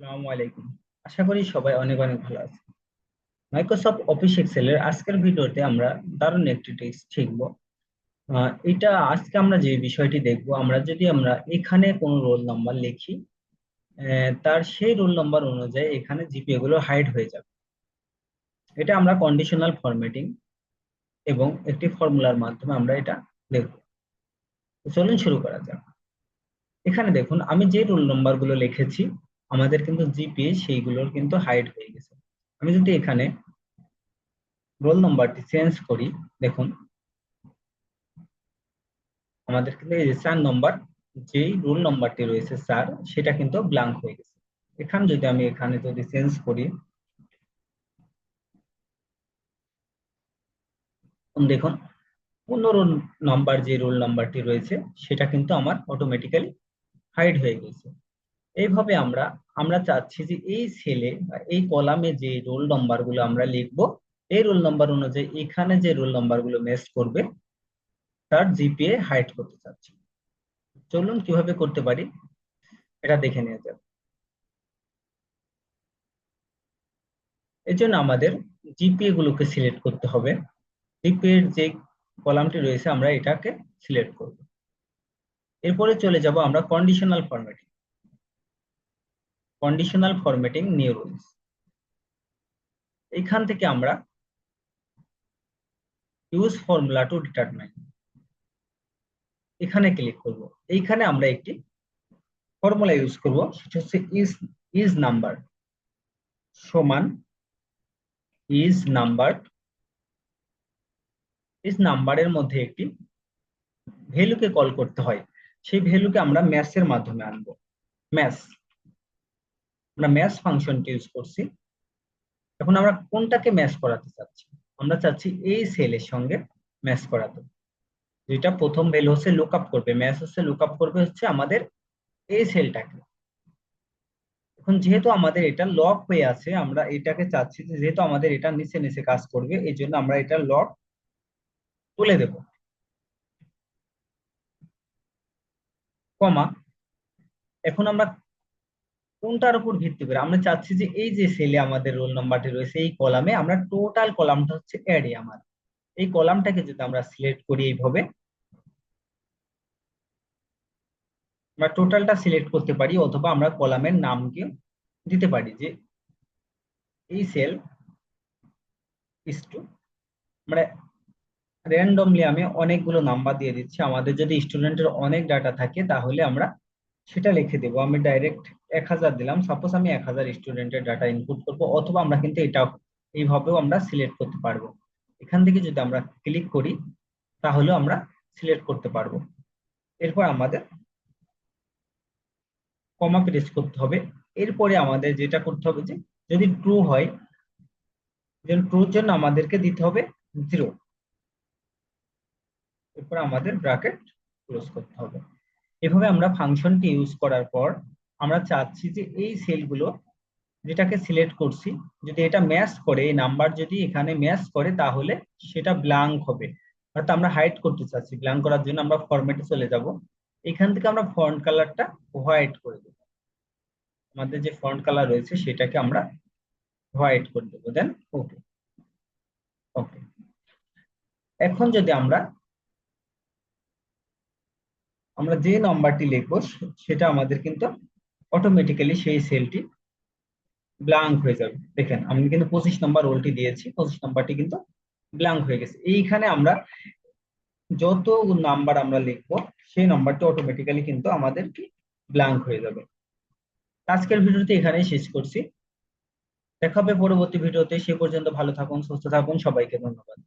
আসসালামু আলাইকুম। আশা করি সবাই অনেক অনেক ভালো আছে। মাইক্রোসফট অফিস এক্সেলের আজকের ভিডিওতে আমরা দারুণ একটি টেক্সট শিখব। এটা আজকে আমরা যে বিষয়টি দেখব, আমরা যদি এখানে কোনো রোল নাম্বার লিখি, তার সেই রোল নাম্বার অনুযায়ী এখানে জিপিএ গুলো হাইড হয়ে যাবে। এটা আমরা কন্ডিশনাল ফরম্যাটিং এবং একটি ফর্মুলার মাধ্যমে আমরা এটা দেখব। তো চলুন শুরু করা যাক। এখানে দেখুন, আমি যে রোল নাম্বার গুলো লিখেছি আমাদের কিন্তু জিপিএ সেইগুলোর কিন্তু হাইড হয়ে গেছে। আমি যদি এখানে রোল নাম্বারটি চেঞ্জ করি, দেখুন আমাদের কিন্তু এই যে 4 নম্বর, যেই রোল নাম্বারটি রয়েছে 4, সেটা কিন্তু ব্ল্যাঙ্ক হয়ে গেছে। এখানে যদি আমি এখানে যদি চেঞ্জ করি, দেখুন 15 নাম্বার যে রোল নাম্বারটি রয়েছে সেটা কিন্তু আমার অটোমেটিক্যালি হাইড হয়ে গেছে। এইভাবে আমরা আমরা চাচ্ছি যে এই সেলে বা এই কলামে যে রোল নাম্বার গুলো আমরা লিখবো, এই রোল নাম্বার অনুযায়ী এখানে যে রোল নাম্বার গুলো ম্যাচ করবে তার জিপিএ হাইড করতে চাচ্ছি। চলুন কিভাবে করতে পারি এটা দেখে নেওয়া যাক। এর জন্য আমাদের জিপিএ গুলোকে সিলেক্ট করতে হবে। জিপিএ এর যে কলামটি রয়েছে আমরা এটাকে সিলেক্ট করব। এরপরে চলে যাব আমরা conditional formatting. Conditional formatting new rules, এখান থেকে আমরা ইউজ ফর্মুলা টু ডিটারমাইন, এখানে ক্লিক করব। এইখানে আমরা একটি ফর্মুলা ইউজ করব, সেটা হচ্ছে ইজ ইজ নাম্বার সমান ইজ নাম্বার। ইজ নাম্বারের মধ্যে একটি ভ্যালুকে কল করতে হয়, সেই ভ্যালুকে আমরা ম্যাথের মাধ্যমে আনবো। ম্যাথ, আমরা ম্যাথ ফাংশনটি ইউজ করছি। এখন আমরা কোনটাকে ম্যাচ করাতে চাচ্ছি? আমরা চাচ্ছি এই সেলের সঙ্গে ম্যাচ করাতে। যেটা প্রথম ভ্যালু হচ্ছে লুকআপ করবে, ম্যাচ হচ্ছে লুকআপ করবে হচ্ছে আমাদের এই সেলটাকে। এখন যেহেতু আমাদের এটা লক হয়ে আছে, আমরা এটাকে চাচ্ছি যে যেহেতু আমাদের এটা নিচে নিচে কাজ করবে, এই জন্য আমরা এটা লক তুলে দেব, কমা। এখন আমরা কোনটার উপর ভিত্তি করে আমরা চাচ্ছি যে এই যে সেলে আমাদের রোল নাম্বারটি রয়েছে এই কলামে আমরা টোটাল কলামটা হচ্ছে অ্যাড আমার এই কলামটাকে যদি আমরা সিলেক্ট করি এইভাবে, আমরা টোটালটা সিলেক্ট করতে পারি, অথবা আমরা কলামের নামকে দিতে পারি যে এই সেল ইস টু, মানে র্যান্ডমলি আমি অনেকগুলো নাম্বার দিয়ে দিচ্ছি। আমাদের যদি স্টুডেন্টের অনেক ডাটা থাকে তাহলে আমরা সেটা লিখে দেবো। আমি ডাইরেক্ট 1000 দিলাম, সাপোজ আমি 1000 স্টুডেন্টের ডাটা ইনপুট করব, অথবা আমরা কিন্তু এটা এইভাবেও আমরা সিলেক্ট করতে পারবো। এখান থেকে যদি আমরা ক্লিক করি তাহলেও আমরা সিলেক্ট করতে পারবো। এরপর আমাদের কমা প্রেস করতে হবে। এরপরে আমাদের যেটা করতে হবে যে যদি ট্রু হয়, ট্রুর জন্য আমাদেরকে দিতে হবে 0। এরপর আমাদের ব্র্যাকেট ক্লোজ করতে হবে। এভাবে আমরা ফাংশনটি ইউজ করার পর আমরা চাচ্ছি যে এই সেলগুলো যেটাকে সিলেক্ট করছি, যদি এটা ম্যাচ করে, এই নাম্বার যদি এখানে ম্যাচ করে তাহলে সেটা ব্ল্যাঙ্ক হবে। অর্থাৎ আমরা হাইড করতে চাচ্ছি। ব্ল্যাঙ্ক করার জন্য আমরা ফরম্যাটে চলে যাব। এখান থেকে আমরা ফন্ট কালারটা হোয়াইট করে দেব। আমাদের যে ফন্ট কালার রয়েছে সেটাকে আমরা হোয়াইট করে দেবো, দেন ওকে। ওকে, এখন যদি আমরা আমরা যে নাম্বারটি লিখবো সেটা আমাদের কিন্তু অটোমেটিক্যালি সেই সেলটি ব্ল্যাঙ্ক হয়ে যাবে। দেখেন আমি কিন্তু 25 নম্বর রোলটি দিয়েছি, 25 নাম্বারটি কিন্তু ব্ল্যাঙ্ক হয়ে গেছে। এইখানে আমরা যত নাম্বার আমরা লিখবো সেই নাম্বারটি অটোমেটিক্যালি কিন্তু আমাদের কি ব্ল্যাঙ্ক হয়ে যাবে। আজকের ভিডিওটি এখানেই শেষ করছি। দেখা হবে পরবর্তী ভিডিওতে। সে পর্যন্ত ভালো থাকুন, সুস্থ থাকুন, সবাইকে ধন্যবাদ।